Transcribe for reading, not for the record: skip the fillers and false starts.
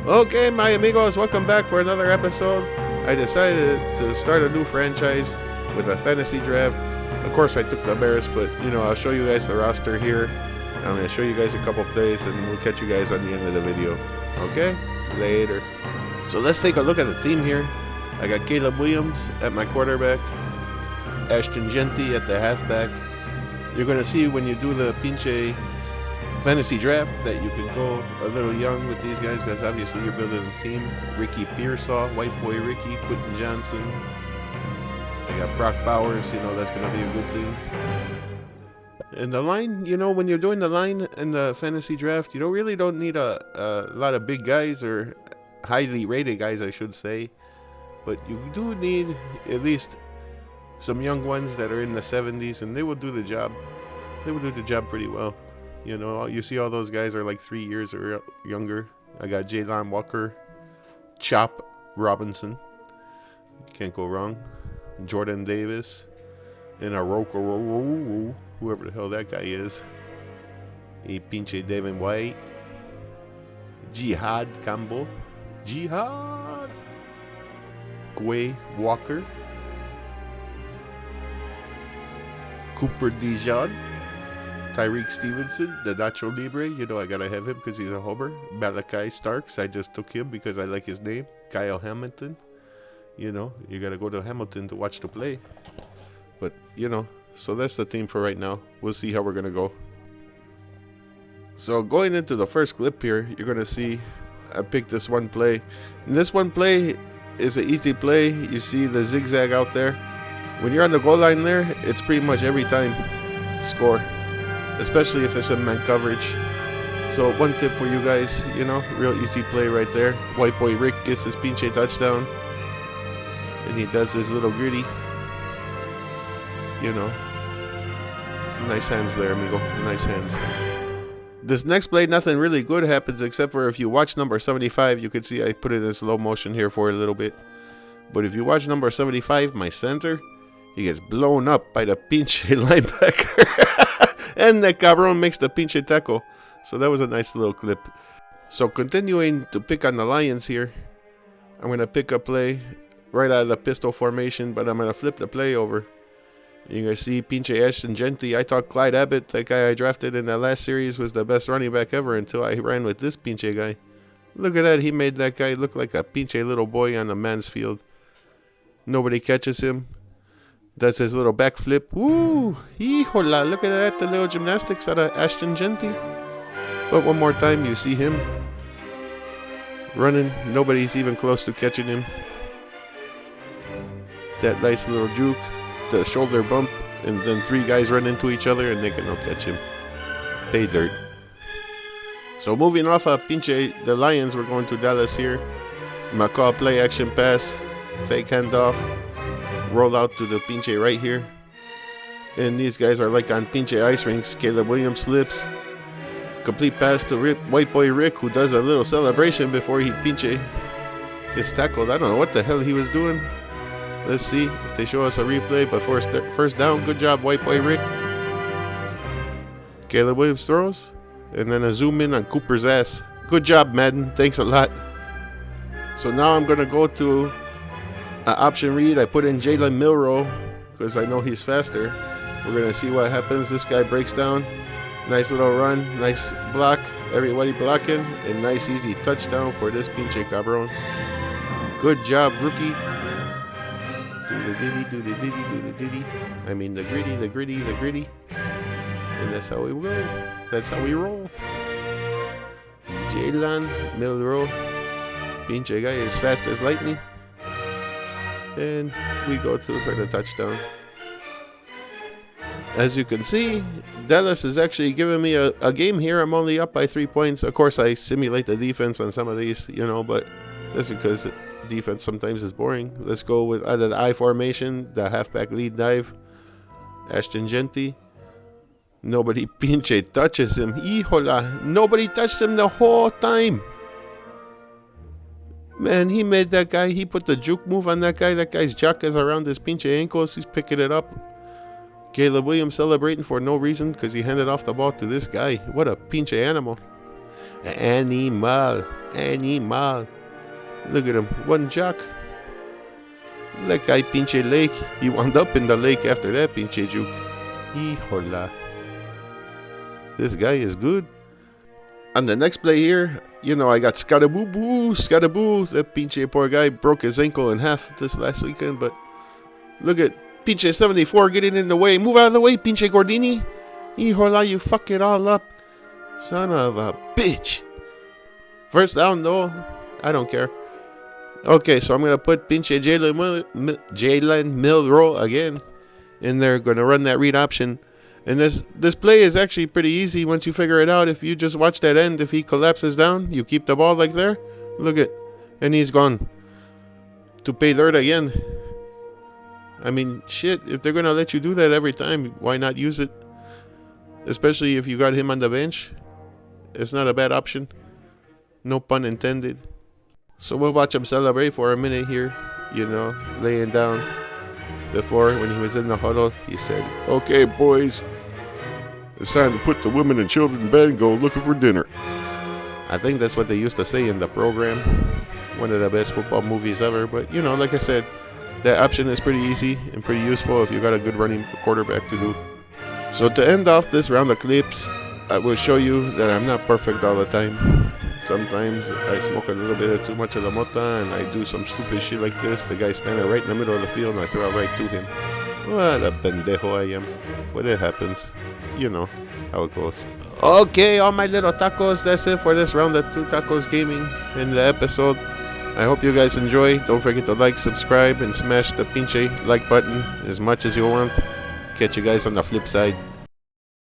Okay, my amigos, welcome back for another episode. I decided to start a new franchise with a fantasy draft. Of course, I took the Bears, but I'll show you guys the roster here. I'm going to show you guys a couple plays, and we'll catch you guys on the end of the video. Okay? Later. So let's take a look at the team here. I got Caleb Williams at my quarterback, Ashton Genty at the halfback. You're going to see when you do the pinche fantasy draft that you can go a little young with these guys because obviously you're building a team. Ricky Pearsall, White Boy Ricky, Quentin Johnson. I got Brock Bowers, that's going to be a good thing. And the line, when you're doing the line in the fantasy draft, you really don't need a lot of big guys or highly rated guys, I should say. But you do need at least some young ones that are in the 70s, and they will do the job. They will do the job pretty well. You see all those guys are like 3 years or younger. I got Jalen Walker, Chop Robinson. Can't go wrong. Jordan Davis. And Aroko, whoever the hell that guy is. Y pinche Devin White. Jihad Campbell. Jihad. Quay Walker. Cooper Dijon. Tyreek Stevenson, the Nacho Libre. I gotta have him because he's a homer. Malachi Starks, I just took him because I like his name. Kyle Hamilton. You gotta go to Hamilton to watch the play. But, so that's the team for right now. We'll see how we're gonna go. So going into the first clip here, you're gonna see I picked this one play. And this one play is an easy play. You see the zigzag out there. When you're on the goal line there, it's pretty much every time score. Especially if it's in man coverage. So one tip for you guys, real easy play right there. White Boy Rick gets his pinche touchdown. And he does his little gritty. Nice hands there, amigo. Nice hands. This next play, nothing really good happens except for if you watch number 75, you can see I put it in slow motion here for a little bit. But if you watch number 75, my center, he gets blown up by the pinche linebacker. And the cabron makes the pinche tackle. So that was a nice little clip. So continuing to pick on the Lions here. I'm going to pick a play right out of the pistol formation. But I'm going to flip the play over. You guys see pinche Ashton Genty. I thought Clyde Abbott, that guy I drafted in that last series, was the best running back ever until I ran with this pinche guy. Look at that. He made that guy look like a pinche little boy on a man's field. Nobody catches him. Does his little backflip. Woo! Hijola! Look at that, the little gymnastics out of Ashton Genty. But one more time, you see him running. Nobody's even close to catching him. That nice little juke, the shoulder bump, and then three guys run into each other and they cannot catch him. Pay dirt. So moving off of pinche the Lions, we're going to Dallas here. McCall play action pass, fake handoff. Roll out to the pinche right here. And these guys are like on pinche ice rinks. Caleb Williams slips. Complete pass to White Boy Rick, who does a little celebration before he pinche gets tackled. I don't know what the hell he was doing. Let's see if they show us a replay. But first down, good job, White Boy Rick. Caleb Williams throws. And then a zoom in on Cooper's ass. Good job, Madden. Thanks a lot. So now I'm going to go to option read. I put in Jalen Milroe because I know he's faster. We're going to see what happens. This guy breaks down. Nice little run. Nice block. Everybody blocking. And nice easy touchdown for this pinche cabron. Good job, rookie. Do the diddy, do the diddy, do the diddy. I mean the gritty, the gritty, the gritty. And that's how we roll. That's how we roll. Jalen Milroe. Pinche guy is fast as lightning. And we go for the touchdown. As you can see, Dallas is actually giving me a game here. I'm only up by 3 points. Of course, I simulate the defense on some of these, but that's because defense sometimes is boring. Let's go with out of the I formation, the halfback lead dive. Ashton Genty. Nobody pinche touches him. Hijola. Nobody touched him the whole time. Man, he made that guy. He put the juke move on that guy. That guy's jack is around his pinche ankles. He's picking it up. Caleb Williams celebrating for no reason because he handed off the ball to this guy. What a pinche animal. Animal. Animal. Look at him. One jack. That guy pinche lake. He wound up in the lake after that pinche juke. Hijola. This guy is good. On the next play here, you know, I got Scadaboo. That pinche poor guy broke his ankle in half this last weekend, but look at pinche 74 getting in the way. Move out of the way, pinche Gordini. Hijola, you fuck it all up. Son of a bitch. First down, though. I don't care. Okay, so I'm going to put pinche Jalen Milroe again in there. Going to run that read option. And this play is actually pretty easy once you figure it out. If you just watch that end, if he collapses down, you keep the ball like there. Look at, and he's gone to pay dirt again. I mean, shit, if they're going to let you do that every time, why not use it? Especially if you got him on the bench. It's not a bad option. No pun intended. So we'll watch him celebrate for a minute here, you know, laying down. Before, when he was in the huddle, he said, "Okay, boys, it's time to put the women and children in bed and go looking for dinner." I think that's what they used to say in the program. One of the best football movies ever. But, you know, like I said, that option is pretty easy and pretty useful if you got a good running quarterback to do. So to end off this round of clips, I will show you that I'm not perfect all the time. Sometimes I smoke a little bit of too much of the mota and I do some stupid shit like this. The guy's standing right in the middle of the field and I throw it right to him. What a pendejo I am. But it happens. You know how it goes. Okay, all my little tacos, that's it for this round of 2 Tacos Gaming in the episode. I hope you guys enjoy. Don't forget to like, subscribe, and smash the pinche like button as much as you want. Catch you guys on the flip side.